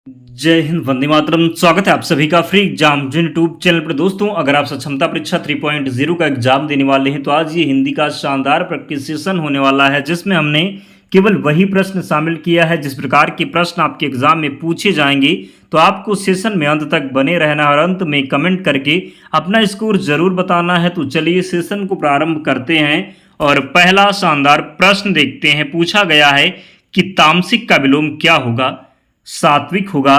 जय हिंद, वंदे मातरम। स्वागत है आप सभी का फ्री एग्जाम जिन यूट्यूब चैनल पर। दोस्तों, अगर आप सक्षमता परीक्षा 3.0 का एग्जाम देने वाले हैं तो आज ये हिंदी का शानदार प्रैक्टिस सेशन होने वाला है, जिसमें हमने केवल वही प्रश्न शामिल किया है जिस प्रकार के प्रश्न आपके एग्जाम में पूछे जाएंगे। तो आपको सेशन में अंत तक बने रहना और अंत में कमेंट करके अपना स्कोर जरूर बताना है। तो चलिए सेशन को प्रारंभ करते हैं और पहला शानदार प्रश्न देखते हैं। पूछा गया है कि तामसिक का विलोम क्या होगा? सात्विक होगा,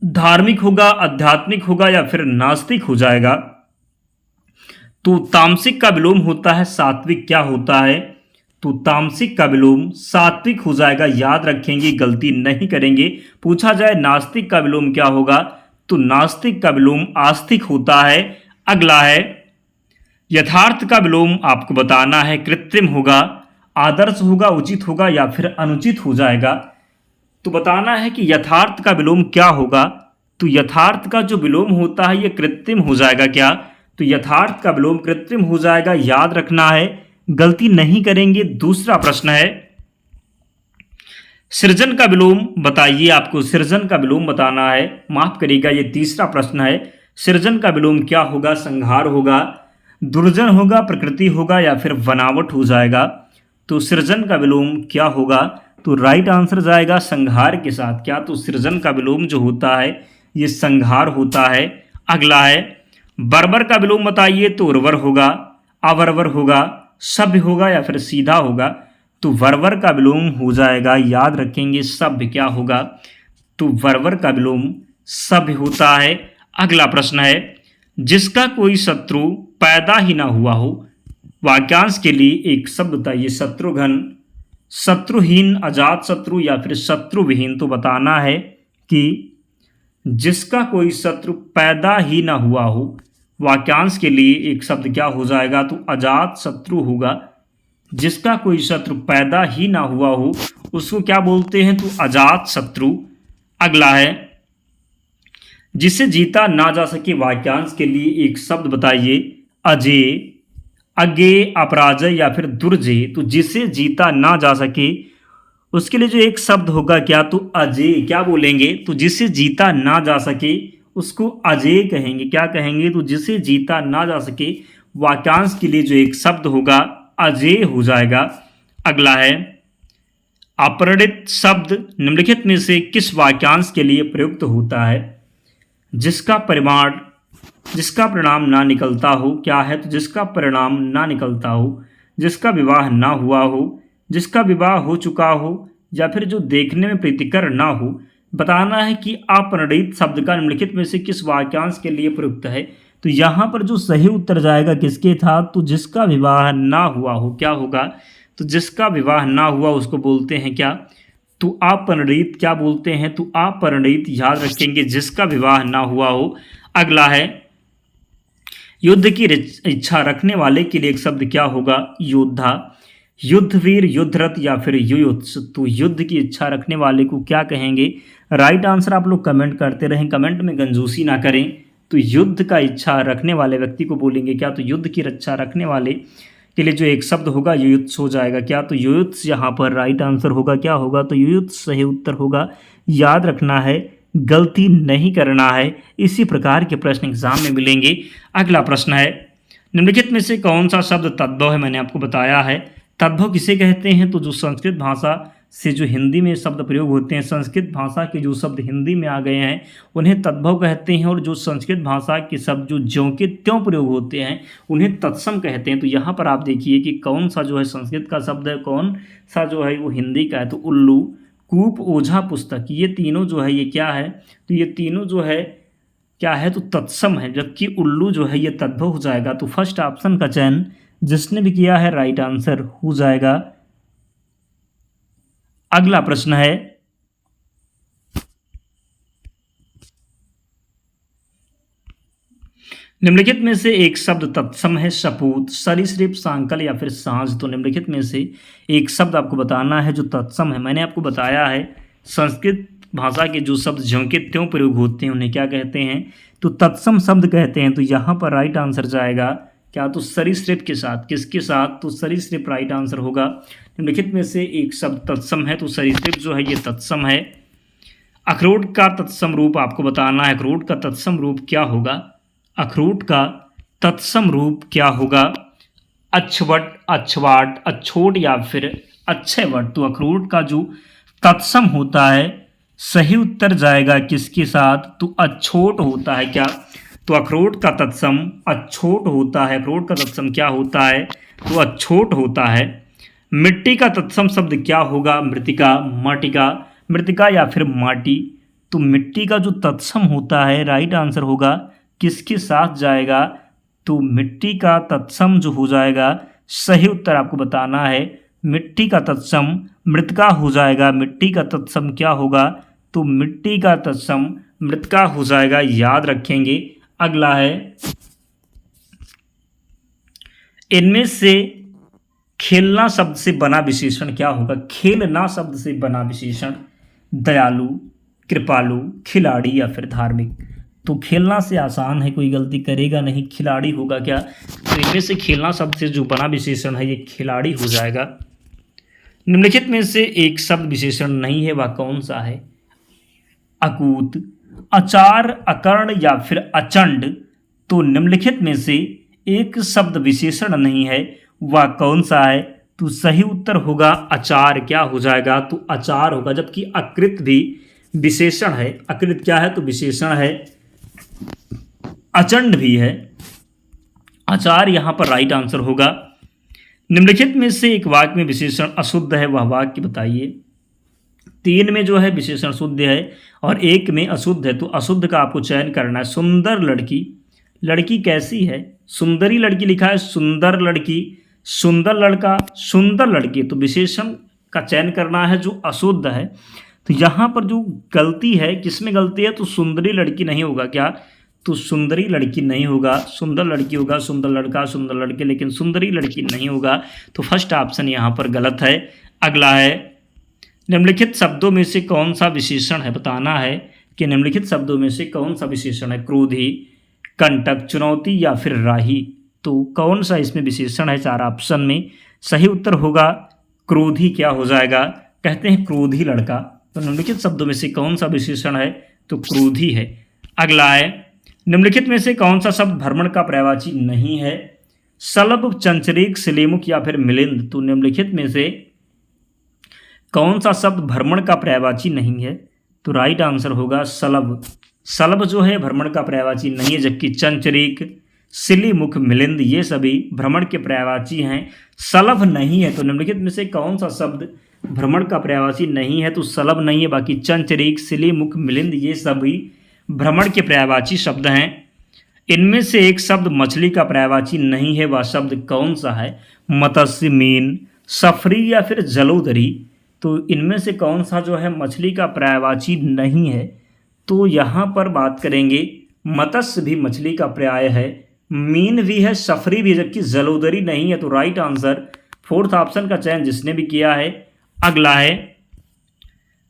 धार्मिक होगा, आध्यात्मिक होगा या फिर नास्तिक हो जाएगा? तो तामसिक का विलोम होता है सात्विक। क्या होता है? तो तामसिक का विलोम सात्विक हो जाएगा। याद रखेंगे, गलती नहीं करेंगे। पूछा जाए नास्तिक का विलोम क्या होगा, तो नास्तिक का विलोम आस्तिक होता है। अगला है यथार्थ का विलोम आपको बताना है। कृत्रिम होगा, आदर्श होगा, उचित होगा या फिर अनुचित हो जाएगा? तो बताना है कि यथार्थ का विलोम क्या होगा। तो यथार्थ का जो विलोम होता है ये कृत्रिम हो जाएगा। क्या? तो यथार्थ का विलोम कृत्रिम हो जाएगा। याद रखना है, गलती नहीं करेंगे। दूसरा प्रश्न है सृजन का विलोम बताइए। आपको सृजन का विलोम बताना है। माफ करिएगा, ये तीसरा प्रश्न है। सृजन का विलोम क्या होगा? संहार होगा, दुर्जन होगा, प्रकृति होगा या फिर बनावट हो जाएगा? तो सृजन का विलोम क्या होगा? तो राइट आंसर जाएगा संहार के साथ। क्या? तो सृजन का विलोम जो होता है ये संहार होता है। अगला है बर्बर का विलोम बताइए। तो उर्वर होगा, अवर्वर होगा, सभ्य होगा या फिर सीधा होगा? तो वर्वर का विलोम हो जाएगा। याद रखेंगे, सभ्य क्या होगा? तो वर्वर का विलोम सभ्य होता है। अगला प्रश्न है जिसका कोई शत्रु पैदा ही ना हुआ हो। वाक्यांश के लिए एक शब्द बताइए। शत्रुघ्न, शत्रुहीन, अजात शत्रु या फिर शत्रुविहीन? तो बताना है कि जिसका कोई शत्रु पैदा ही ना हुआ हो। वाक्यांश के लिए एक शब्द क्या हो जाएगा? तो अजात शत्रु होगा। जिसका कोई शत्रु पैदा ही ना हुआ हो उसको क्या बोलते हैं? तो अजात शत्रु। अगला है जिसे जीता ना जा सके। वाक्यांश के लिए एक शब्द बताइए। अजेय, अज्ञेय, अपराजय या फिर दुर्जय? तो जिसे जीता ना जा सके उसके लिए जो एक शब्द होगा क्या? तो अजेय। क्या बोलेंगे? तो जिसे जीता ना जा सके उसको अजेय कहेंगे। क्या कहेंगे? तो जिसे जीता ना जा सके। वाक्यांश के लिए जो एक शब्द होगा अजेय हो जाएगा। अगला है अपरिणित शब्द निम्नलिखित में से किस वाक्यांश के लिए प्रयुक्त होता है? जिसका परिणाम ना निकलता हो। क्या है? तो जिसका परिणाम ना निकलता हो, जिसका विवाह ना हुआ हो, जिसका विवाह हो चुका हो या फिर जो देखने में प्रीतिकर ना हो। बताना है कि अपरिणित शब्द का निम्नलिखित में से किस वाक्यांश के लिए प्रयुक्त है। तो यहाँ पर जो सही उत्तर जाएगा किसके था? तो जिसका विवाह ना हुआ हो। क्या होगा? तो जिसका विवाह ना हुआ उसको बोलते हैं क्या? तो अपरिणित। क्या बोलते हैं? तो अपरिणित। याद रखेंगे, जिसका विवाह ना हुआ हो। अगला है युद्ध की इच्छा रखने वाले के लिए एक शब्द क्या होगा? योद्धा, युद्धवीर, युद्धरत या फिर युयुत्स? तो युद्ध की इच्छा रखने वाले को क्या कहेंगे? राइट आंसर आप लोग कमेंट करते रहें, कमेंट में कंजूसी ना करें। तो युद्ध का इच्छा रखने वाले व्यक्ति को बोलेंगे क्या? तो युद्ध की इच्छा रखने वाले के लिए जो एक शब्द होगा युयुत्स हो जाएगा। क्या? तो युयुत्स यहाँ पर राइट आंसर होगा। क्या होगा? तो युयुत्स सही उत्तर होगा। याद रखना है, गलती नहीं करना है। इसी प्रकार के प्रश्न एग्जाम में मिलेंगे। अगला प्रश्न है निम्नलिखित में से कौन सा शब्द तद्भव है? मैंने आपको बताया है। तद्भव किसे कहते हैं? तो जो संस्कृत भाषा से जो हिंदी में शब्द प्रयोग होते हैं, संस्कृत भाषा के जो शब्द हिंदी में आ गए हैं उन्हें तद्भव कहते हैं। और जो संस्कृत भाषा के शब्द जो ज्यों के त्यों प्रयोग होते हैं उन्हें तत्सम कहते हैं। तो यहाँ पर आप देखिए कि कौन सा जो है संस्कृत का शब्द है, कौन सा जो है वो हिंदी का है। तो उल्लू, कूप, ओझा, पुस्तक, ये तीनों जो है ये क्या है? तो ये तीनों जो है क्या है? तो तत्सम है। जबकि उल्लू जो है ये तद्भव हो जाएगा। तो फर्स्ट ऑप्शन का चयन जिसने भी किया है राइट आंसर हो जाएगा। अगला प्रश्न है निम्नलिखित में से एक शब्द तत्सम है। सपूत, सरीसृप, सांकल या फिर सांझ? तो निम्नलिखित में से एक शब्द आपको बताना है जो तत्सम है। मैंने आपको बताया है संस्कृत भाषा के जो शब्द ज्यों के त्यों प्रयोग होते हैं उन्हें क्या कहते हैं? तो तत्सम शब्द कहते हैं। तो यहाँ पर राइट आंसर जाएगा क्या? तो सरीसृप के साथ। किसके साथ? तो सरीसृप राइट आंसर होगा। निम्नलिखित में से एक शब्द तत्सम है। तो सरीसृप जो है ये तत्सम है। अखरोट का तत्सम रूप आपको बताना है। अखरोट का तत्सम रूप क्या होगा? अखरोट का तत्सम रूप क्या होगा? अक्षवट, अक्षवाट, अछोट या फिर अक्षयवट। तो अखरोट का जो तत्सम होता है, सही उत्तर जाएगा किसके साथ? तो अछोट होता है। क्या? तो अखरोट का तत्सम अछोट होता है। अखरोट का तत्सम क्या होता है? तो अछोट होता है। मिट्टी का तत्सम शब्द क्या होगा? मृतिका, माटिका, मृतिका या फिर माटी। तो मिट्टी का जो तत्सम होता है, राइट आंसर होगा किसके साथ जाएगा? तो मिट्टी का तत्सम जो हो जाएगा, सही उत्तर आपको बताना है। मिट्टी का तत्सम मृतिका हो जाएगा। मिट्टी का तत्सम क्या होगा? तो मिट्टी का तत्सम मृतिका हो जाएगा, याद रखेंगे। अगला है, इनमें से खेलना शब्द से बना विशेषण क्या होगा? खेलना शब्द से बना विशेषण दयालु, कृपालु, खिलाड़ी या फिर धार्मिक। तो खेलना से आसान है, कोई गलती करेगा नहीं, खिलाड़ी होगा क्या? तो इनमें से खेलना शब्द से जो बना विशेषण है ये खिलाड़ी हो जाएगा। निम्नलिखित में से एक शब्द विशेषण नहीं है, वह कौन सा है? अकूत, अचार, अकर्ण या फिर अचंड। तो निम्नलिखित में से एक शब्द विशेषण नहीं है, वह कौन सा है? तो सही उत्तर होगा अचार। क्या हो जाएगा? तो अचार होगा। जबकि अकृत भी विशेषण है। अकृत क्या है? तो विशेषण है। अचंड भी है। अचार यहां पर राइट आंसर होगा। निम्नलिखित में से एक वाक्य में विशेषण अशुद्ध है, वह वाक्य बताइए। 3 में जो है विशेषण शुद्ध है और 1 में अशुद्ध है। तो अशुद्ध का आपको चयन करना है। सुंदर लड़की, लड़की कैसी है? सुंदरी लड़की लिखा है, सुंदर लड़की, सुंदर लड़का, सुंदर लड़की। तो विशेषण का चयन करना है जो अशुद्ध है। तो यहाँ पर जो गलती है, किसमें गलती है? तो सुंदरी लड़की नहीं होगा। क्या? तो सुंदरी लड़की नहीं होगा, सुंदर लड़की होगा, सुंदर लड़का, सुंदर लड़के, लेकिन सुंदरी लड़की नहीं होगा। तो फर्स्ट ऑप्शन यहाँ पर गलत है। अगला है, निम्नलिखित शब्दों में से कौन सा विशेषण है? बताना है कि निम्नलिखित शब्दों में से कौन सा विशेषण है? क्रोधी, कंटक, चुनौती या फिर राही। तो कौन सा इसमें विशेषण है? 4 ऑप्शन में सही उत्तर होगा क्रोधी। क्या हो जाएगा? कहते हैं क्रोधी लड़का। तो निम्नलिखित शब्दों में से कौन सा विशेषण है? तो क्रोधी है। अगला है, निम्नलिखित में से कौन सा शब्द भ्रमण का पर्यायवाची नहीं है? सलभ, चंचरीक, सिलेमुख या फिर मिलिंद। तो निम्नलिखित में से कौन सा शब्द भ्रमण का पर्यायवाची नहीं है? तो राइट आंसर होगा सलभ। सलभ जो है भ्रमण का पर्यायवाची नहीं है, जबकि चंचरीक, सिलीमुख, मिलिंद ये सभी भ्रमण के पर्यायवाची हैं, सलभ नहीं है। तो निम्नलिखित में से कौन सा शब्द भ्रमण का पर्यायवाची नहीं है? तो सलभ नहीं है। बाकी चंचरीक, सिलीमुख, मिलिंद ये सभी भ्रमण के पर्यायवाची शब्द हैं। इनमें से एक शब्द मछली का पर्यायवाची नहीं है, वह शब्द कौन सा है? मत्स्य, मीन, सफरी या फिर जलोदरी। तो इनमें से कौन सा जो है मछली का पर्यायवाची नहीं है? तो यहाँ पर बात करेंगे, मत्स्य भी मछली का पर्याय है, मीन भी है, सफरी भी, जबकि जलोदरी नहीं है। तो राइट आंसर 4th ऑप्शन का चयन जिसने भी किया है। अगला है,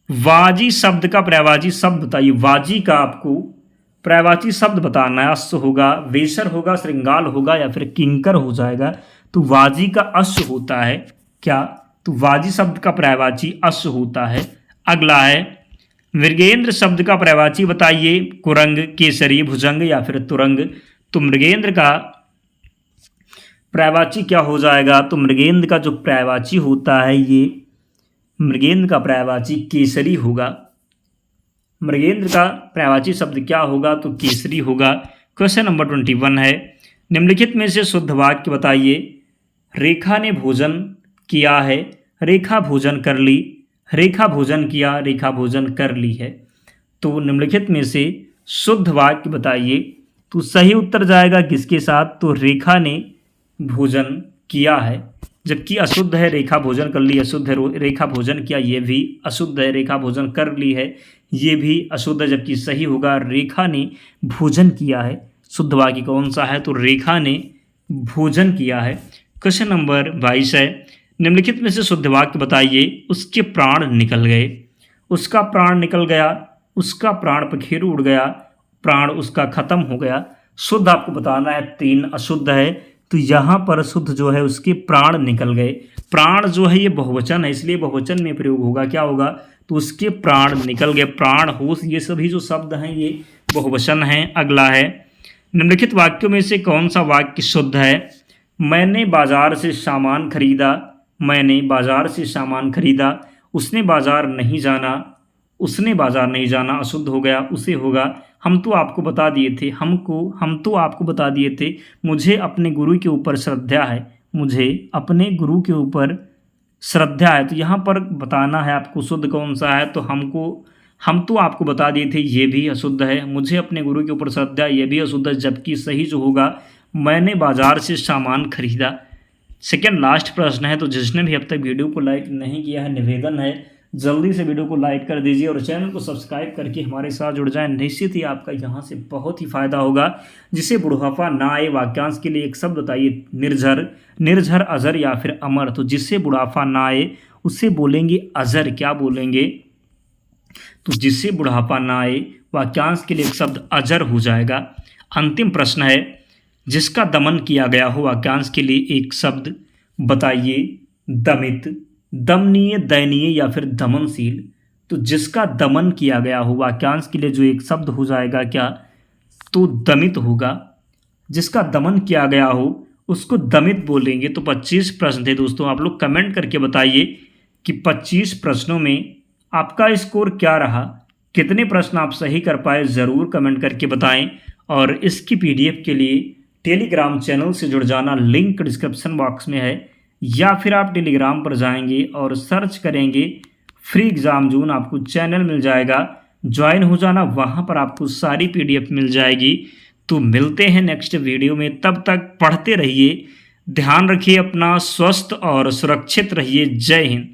वाजी शब्द का पर्यायवाची शब्द बताइए। वाजी का आपको पर्यायवाची शब्द बताना है। अश्व होगा, वेसर होगा, श्रृंगाल होगा या फिर किंकर हो जाएगा। तो वाजी का अश्व होता है। क्या? तो वाजी शब्द का पर्यायवाची अश्व होता है। अगला है, मृगेंद्र शब्द का पर्यायवाची बताइए। कुरंग, केसरी, भुजंग या फिर तुरंग। तो मृगेंद्र का पर्यायवाची क्या हो जाएगा? तो मृगेंद्र का जो पर्यायवाची होता है, ये मृगेंद्र का पर्यायवाची केसरी होगा। मृगेंद्र का पर्यायवाची शब्द क्या होगा? तो केसरी होगा। क्वेश्चन नंबर 21 है, निम्नलिखित में से शुद्ध वाक्य बताइए। रेखा ने भोजन किया है, रेखा भोजन कर ली, रेखा भोजन किया, रेखा भोजन कर ली है। तो निम्नलिखित में से शुद्ध वाक्य बताइए। तो सही उत्तर जाएगा किसके साथ? तो रेखा ने भोजन किया है। जबकि अशुद्ध है रेखा भोजन कर ली, अशुद्ध है रेखा भोजन किया, ये भी अशुद्ध है रेखा भोजन कर ली है, ये भी अशुद्ध है। जबकि सही होगा रेखा ने भोजन किया है। शुद्ध वाक्य कौन सा है? तो रेखा ने भोजन किया है। क्वेश्चन नंबर 22 है, निम्नलिखित में से शुद्ध वाक्य बताइए। उसके प्राण निकल गए, उसका प्राण निकल गया, उसका प्राण पखेरु उड़ गया, प्राण उसका खत्म हो गया। शुद्ध आपको बताना है। 3 अशुद्ध है। तो यहाँ पर शुद्ध जो है उसके प्राण निकल गए। प्राण जो है ये बहुवचन है, इसलिए बहुवचन में प्रयोग होगा। क्या होगा? तो उसके प्राण निकल गए। प्राण, होश, ये सभी जो शब्द हैं ये बहुवचन हैं। अगला है, निम्नलिखित वाक्यों में से कौन सा वाक्य शुद्ध है? मैंने बाजार से सामान खरीदा, मैंने बाजार से सामान खरीदा, उसने बाजार नहीं जाना, उसने बाजार नहीं जाना अशुद्ध हो गया, उसे होगा। हम तो आपको बता दिए थे, हम तो आपको बता दिए थे। मुझे अपने गुरु के ऊपर श्रद्धा है, मुझे अपने गुरु के ऊपर श्रद्धा है। तो यहाँ पर बताना है आपको शुद्ध कौन सा है। तो हम तो आपको बता दिए थे, ये भी अशुद्ध है। मुझे अपने गुरु के ऊपर श्रद्धा, ये भी अशुद्ध है। जबकि सही जो होगा, मैंने बाजार से सामान खरीदा। सेकेंड लास्ट प्रश्न है। तो जिसने भी अब तक वीडियो को लाइक नहीं किया है, निवेदन है जल्दी से वीडियो को लाइक कर दीजिए और चैनल को सब्सक्राइब करके हमारे साथ जुड़ जाएं। निश्चित ही आपका यहाँ से बहुत ही फायदा होगा। जिसे बुढ़ापा ना आए, वाक्यांश के लिए एक शब्द बताइए। निर्झर, निर्झर, अजर या फिर अमर। तो जिससे बुढ़ापा ना आए उससे बोलेंगे अजर। क्या बोलेंगे? तो जिससे बुढ़ापा ना आए, वाक्यांश के लिए एक शब्द अजर हो जाएगा। अंतिम प्रश्न है, जिसका दमन किया गया हो, वाक्यांश के लिए एक शब्द बताइए। दमित, दमनीय, दयनीय या फिर दमनशील। तो जिसका दमन किया गया हो, वाक्यांश के लिए जो एक शब्द हो जाएगा क्या? तो दमित होगा। जिसका दमन किया गया हो उसको दमित बोलेंगे। तो 25 प्रश्न थे दोस्तों। आप लोग कमेंट करके बताइए कि 25 प्रश्नों में आपका स्कोर क्या रहा, कितने प्रश्न आप सही कर पाए, ज़रूर कमेंट करके बताएं। और इसकी PDF के लिए टेलीग्राम चैनल से जुड़ जाना, लिंक डिस्क्रिप्शन बॉक्स में है। या फिर आप टेलीग्राम पर जाएंगे और सर्च करेंगे फ्री एग्ज़ाम जोन, आपको चैनल मिल जाएगा, ज्वाइन हो जाना। वहाँ पर आपको सारी PDF मिल जाएगी। तो मिलते हैं नेक्स्ट वीडियो में, तब तक पढ़ते रहिए, ध्यान रखिए अपना, स्वस्थ और सुरक्षित रहिए। जय हिंद।